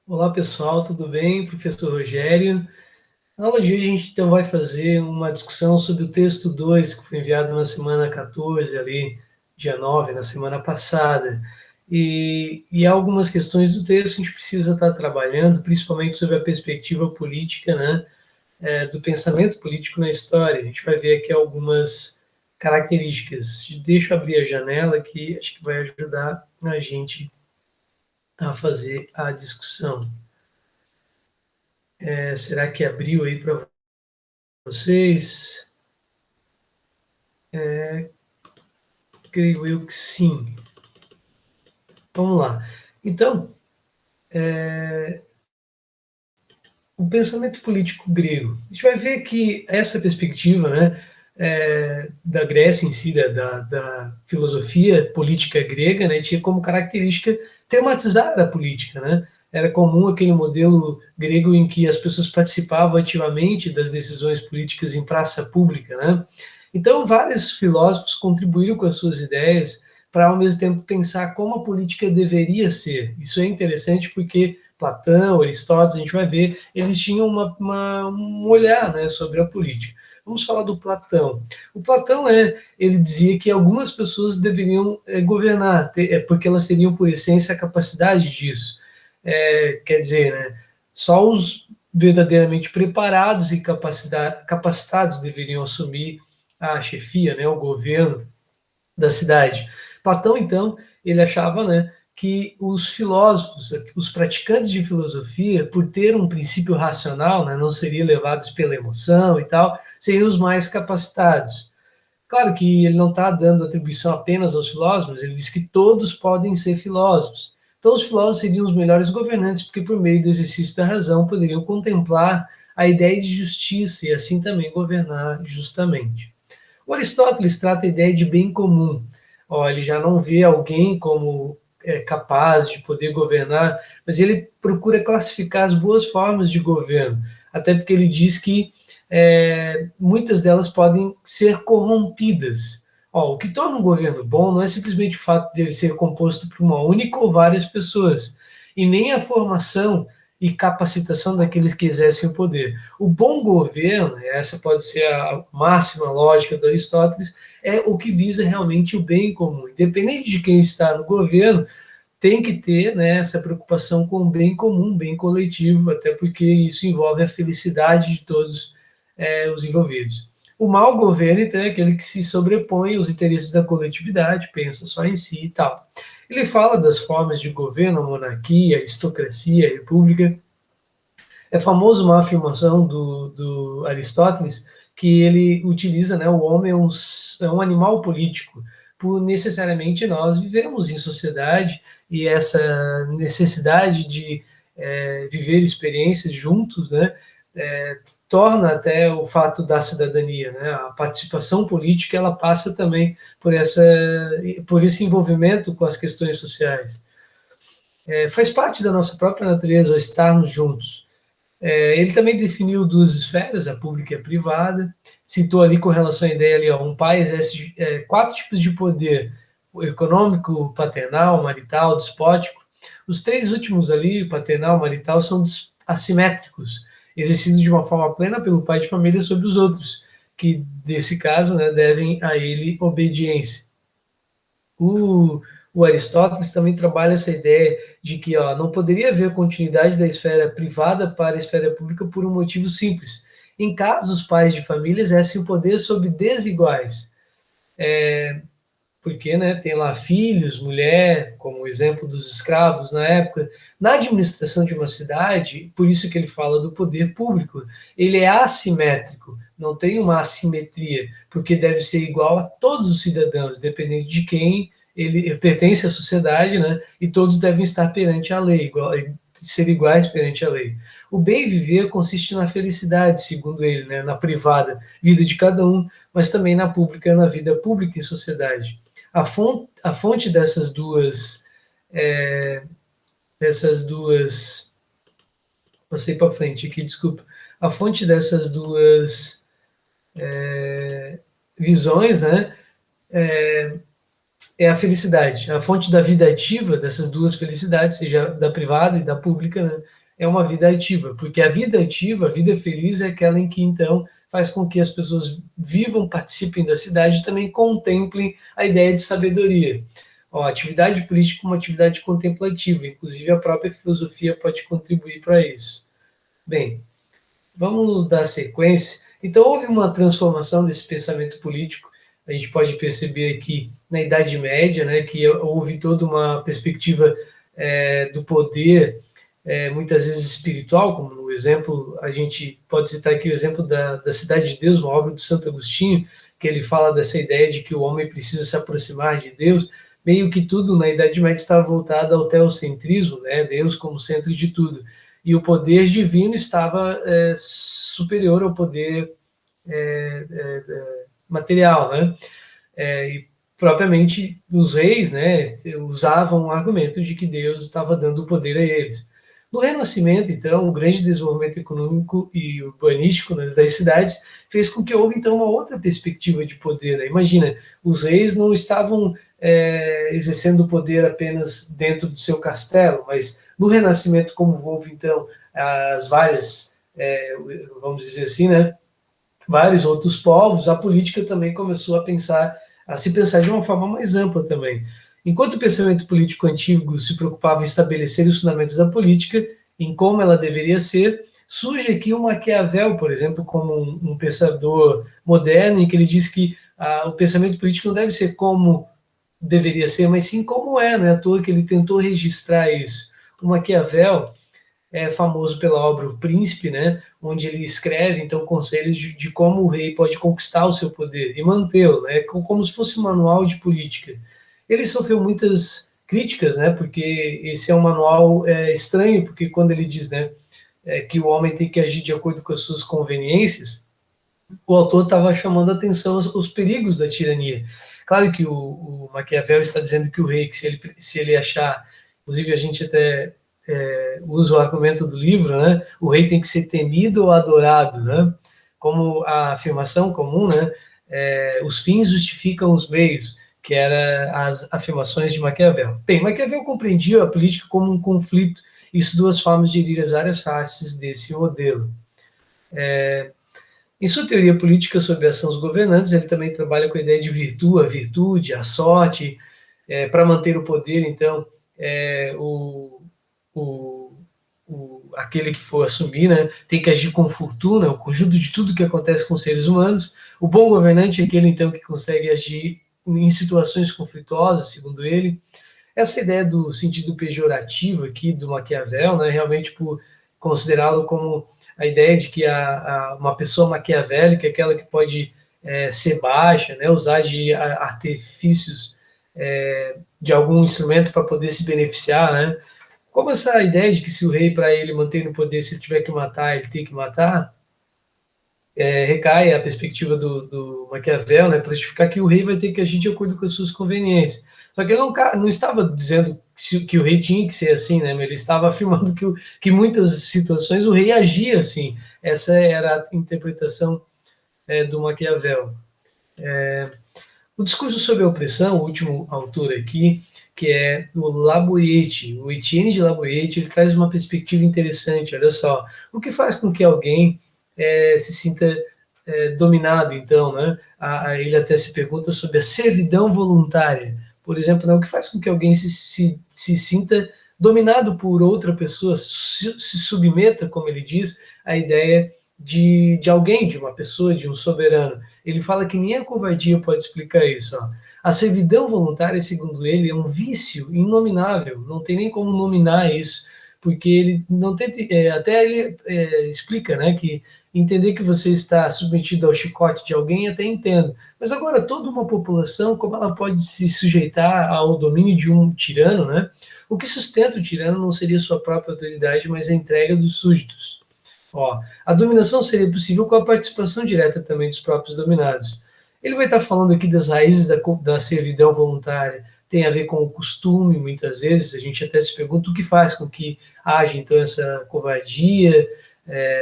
Olá pessoal, tudo bem? Professor Rogério. Na aula de hoje a gente então vai fazer uma discussão sobre o texto 2, que foi enviado na semana 14, ali, dia 9, na semana passada. E há algumas questões do texto que a gente precisa estar trabalhando, principalmente sobre a perspectiva política, né, do pensamento político na história. A gente vai ver aqui algumas características. Deixa eu abrir a janela aqui, acho que vai ajudar a gente a fazer a discussão. Será que abriu aí para vocês? Creio eu que sim. Vamos lá. Então, o pensamento político grego. A gente vai ver que essa perspectiva, né, da Grécia em si, da filosofia política grega, né, tinha como característica tematizar a política, né? Era comum aquele modelo grego em que as pessoas participavam ativamente das decisões políticas em praça pública, né? Então, vários filósofos contribuíram com as suas ideias para, ao mesmo tempo, pensar como a política deveria ser. Isso é interessante porque Platão, Aristóteles, a gente vai ver, eles tinham um olhar, né, sobre a política. Vamos falar do Platão. O Platão, ele dizia que algumas pessoas deveriam governar, porque elas teriam, por essência, a capacidade disso. Quer dizer, né, só os verdadeiramente preparados e capacitados deveriam assumir a chefia, né, o governo da cidade. Platão, então, ele achava, né, que os filósofos, os praticantes de filosofia, por ter um princípio racional, né, não seriam levados pela emoção e tal, seriam os mais capacitados. Claro que ele não está dando atribuição apenas aos filósofos, ele diz que todos podem ser filósofos. Então, os filósofos seriam os melhores governantes, porque por meio do exercício da razão poderiam contemplar a ideia de justiça e assim também governar justamente. O Aristóteles trata a ideia de bem comum. Ele já não vê alguém como capaz de poder governar, mas ele procura classificar as boas formas de governo, até porque ele diz que muitas delas podem ser corrompidas. O que torna um governo bom não é simplesmente o fato de ele ser composto por uma única ou várias pessoas, e nem a formação e capacitação daqueles que exercem o poder. O bom governo, essa pode ser a máxima lógica do Aristóteles, é o que visa realmente o bem comum. Independente de quem está no governo, tem que ter, né, essa preocupação com o bem comum, bem coletivo, até porque isso envolve a felicidade de todos os envolvidos. O mau governo, então, é aquele que se sobrepõe aos interesses da coletividade, pensa só em si e tal. Ele fala das formas de governo, a monarquia, a aristocracia, a república. É famoso uma afirmação do Aristóteles que ele utiliza, né, o homem é um animal político, por necessariamente nós vivemos em sociedade e essa necessidade de viver experiências juntos, né, torna até o fato da cidadania, né, a participação política, ela passa também por esse envolvimento com as questões sociais. Faz parte da nossa própria natureza estarmos juntos. Ele também definiu duas esferas, a pública e a privada, citou ali com relação à ideia ali, um pai exerce 4 tipos de poder: o econômico, paternal, marital, despótico. Os 3 últimos ali, paternal, marital, são assimétricos, exercidos de uma forma plena pelo pai de família sobre os outros, que, nesse caso, né, devem a ele obediência. O Aristóteles também trabalha essa ideia de que não poderia haver continuidade da esfera privada para a esfera pública por um motivo simples. Em caso os pais de família exercem o poder sobre desiguais, porque, né, tem lá filhos, mulher, como o exemplo dos escravos na época. Na administração de uma cidade, por isso que ele fala do poder público, ele é assimétrico, não tem uma assimetria, porque deve ser igual a todos os cidadãos, dependente de quem ele pertence à sociedade, né, e todos devem estar perante a lei, ser iguais perante a lei. O bem viver consiste na felicidade, segundo ele, né, na privada, vida de cada um, mas também na pública, na vida pública em sociedade. A fonte dessas duas, passei para frente aqui, desculpa, a fonte dessas duas visões, né, é a felicidade. A fonte da vida ativa dessas duas felicidades, seja da privada e da pública, né, é uma vida ativa, porque a vida ativa, a vida feliz, é aquela em que, então, faz com que as pessoas vivam, participem da cidade e também contemplem a ideia de sabedoria. Ó, a atividade política é uma atividade contemplativa, inclusive a própria filosofia pode contribuir para isso. Bem, vamos dar sequência. Então, houve uma transformação desse pensamento político. A gente pode perceber aqui na Idade Média, né, que houve toda uma perspectiva do poder, muitas vezes espiritual, como no exemplo, a gente pode citar aqui o exemplo da Cidade de Deus, uma obra do Santo Agostinho, que ele fala dessa ideia de que o homem precisa se aproximar de Deus. Meio que tudo na Idade Média estava voltado ao teocentrismo, né, Deus como centro de tudo. E o poder divino estava superior ao poder material, né? E propriamente os reis, né, usavam o argumento de que Deus estava dando o poder a eles. No Renascimento, então, o grande desenvolvimento econômico e urbanístico, né, das cidades fez com que houve, então, uma outra perspectiva de poder, né? Imagina, os reis não estavam exercendo o poder apenas dentro do seu castelo, mas no Renascimento, como houve, então, as várias, vamos dizer assim, né, vários outros povos, a política também começou a se pensar de uma forma mais ampla também. Enquanto o pensamento político antigo se preocupava em estabelecer os fundamentos da política, em como ela deveria ser, surge aqui o Maquiavel, por exemplo, como um pensador moderno, em que ele diz que o pensamento político não deve ser como deveria ser, mas sim como é, né? À toa que ele tentou registrar isso. O Maquiavel é famoso pela obra O Príncipe, né, onde ele escreve, então, conselhos de como o rei pode conquistar o seu poder e mantê-lo, né, como se fosse um manual de política. Ele sofreu muitas críticas, né, porque esse é um manual estranho, porque quando ele diz, né, que o homem tem que agir de acordo com as suas conveniências, o autor estava chamando a atenção aos perigos da tirania. Claro que o Maquiavel está dizendo que o rei, que se ele achar, inclusive a gente até usa o argumento do livro, né? O rei tem que ser temido ou adorado, né? Como a afirmação comum, né? Os fins justificam os meios, que eram as afirmações de Maquiavel. Bem, Maquiavel compreendia a política como um conflito. Isso duas formas de ir às várias faces desse modelo. Em sua teoria política sobre a ação dos governantes, ele também trabalha com a ideia de virtude, a virtude, a sorte, para manter o poder. Então, aquele que for assumir, né, tem que agir com fortuna, o conjunto de tudo que acontece com os seres humanos. O bom governante é aquele, então, que consegue agir em situações conflituosas, segundo ele. Essa ideia do sentido pejorativo aqui do Maquiavel, né, realmente por considerá-lo como a ideia de que uma pessoa maquiavélica é aquela que pode ser baixa, né, usar de artifícios de algum instrumento para poder se beneficiar, né? Como essa ideia de que se o rei, para ele manter no poder, se ele tiver que matar, ele tem que matar, recai a perspectiva do Maquiavel, né, para justificar que o rei vai ter que agir de acordo com as suas conveniências. Só que ele não estava dizendo que o rei tinha que ser assim, né, ele estava afirmando que em muitas situações o rei agia assim. Essa era a interpretação do Maquiavel. O discurso sobre a opressão, o último autor aqui, que é o Labouyette, o Etienne de Labouyette, ele traz uma perspectiva interessante, olha só, o que faz com que alguém se sinta dominado, então, né? Ele até se pergunta sobre a servidão voluntária, por exemplo, né? O que faz com que alguém se sinta dominado por outra pessoa, se submeta, como ele diz, à ideia de alguém, de uma pessoa, de um soberano. Ele fala que nem a covardia pode explicar isso. Ó. A servidão voluntária, segundo ele, é um vício inominável, não tem nem como nominar isso, porque ele não tem, até ele explica, né, que entender que você está submetido ao chicote de alguém, até entendo. Mas agora, toda uma população, como ela pode se sujeitar ao domínio de um tirano, né? O que sustenta o tirano não seria sua própria autoridade, mas a entrega dos súditos. Ó, a dominação seria possível com a participação direta também dos próprios dominados. Ele vai estar falando aqui das raízes da servidão voluntária, tem a ver com o costume, muitas vezes, a gente até se pergunta o que faz com que haja, então, essa covardia.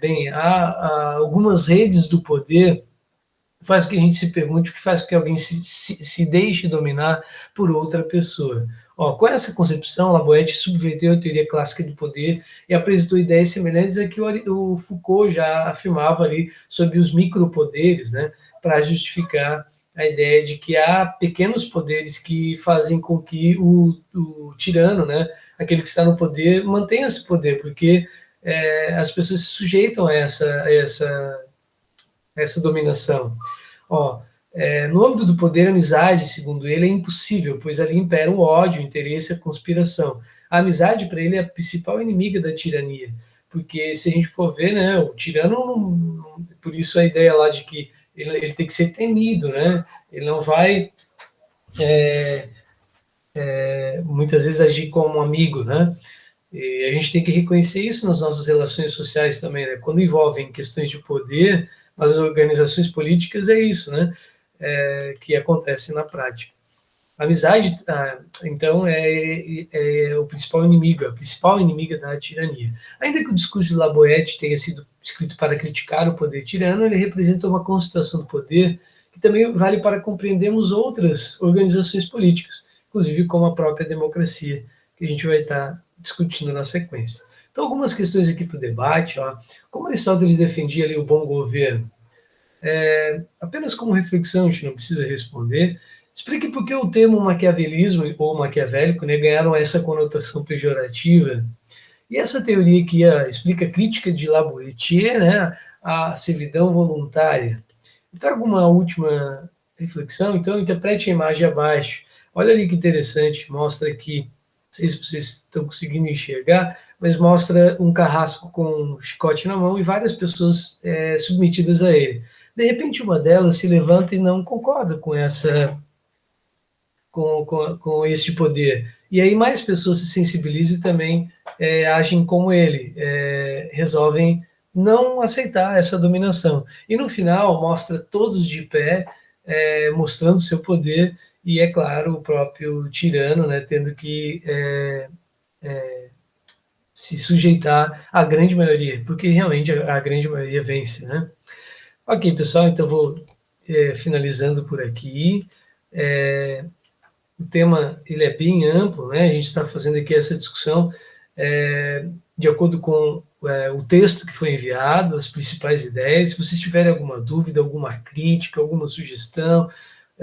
Bem, há algumas redes do poder faz com que a gente se pergunte, o que faz com que alguém se deixe dominar por outra pessoa. Ó, com essa concepção, Laboete subverteu a teoria clássica do poder e apresentou ideias semelhantes a que o Foucault já afirmava ali sobre os micropoderes, né, para justificar a ideia de que há pequenos poderes que fazem com que o tirano, né, aquele que está no poder, mantenha esse poder, porque as pessoas se sujeitam a essa dominação. Ó, no âmbito do poder, a amizade, segundo ele, é impossível, pois ali impera o ódio, o interesse e a conspiração. A amizade, para ele, é a principal inimiga da tirania, porque se a gente for ver, né, o tirano, por isso a ideia lá de que ele tem que ser temido, né? Ele não vai muitas vezes agir como um amigo, né? E a gente tem que reconhecer isso nas nossas relações sociais também, né? Quando envolvem questões de poder, nas organizações políticas é isso, né? Que acontece na prática. A amizade, então, é o principal inimigo, a principal inimiga da tirania. Ainda que o discurso de Laboete tenha sido escrito para criticar o poder tirano, ele representa uma concentração do poder que também vale para compreendermos outras organizações políticas, inclusive como a própria democracia, que a gente vai estar discutindo na sequência. Então, algumas questões aqui para o debate. Ó. Como Aristóteles defendia ali o bom governo? Apenas como reflexão, a gente não precisa responder. Explique por que o termo maquiavelismo ou maquiavélico, né, ganharam essa conotação pejorativa. E essa teoria que explica a crítica de Laboetier, né, à servidão voluntária. Eu trago uma última reflexão, então interprete a imagem abaixo. Olha ali que interessante, mostra aqui, não sei se vocês estão conseguindo enxergar, mas mostra um carrasco com um chicote na mão e várias pessoas submetidas a ele. De repente, uma delas se levanta e não concorda com com esse poder. E aí mais pessoas se sensibilizam e também agem como ele, resolvem não aceitar essa dominação. E no final mostra todos de pé, mostrando seu poder, e é claro, o próprio tirano, né, tendo que se sujeitar à grande maioria, porque realmente a grande maioria vence, né? Ok, pessoal, então vou finalizando por aqui. O tema ele é bem amplo, né? A gente está fazendo aqui essa discussão de acordo com o texto que foi enviado, as principais ideias. Se vocês tiverem alguma dúvida, alguma crítica, alguma sugestão,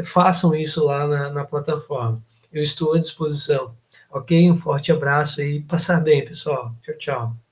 façam isso lá na plataforma. Eu estou à disposição. Ok? Um forte abraço e passar bem, pessoal. Tchau, tchau.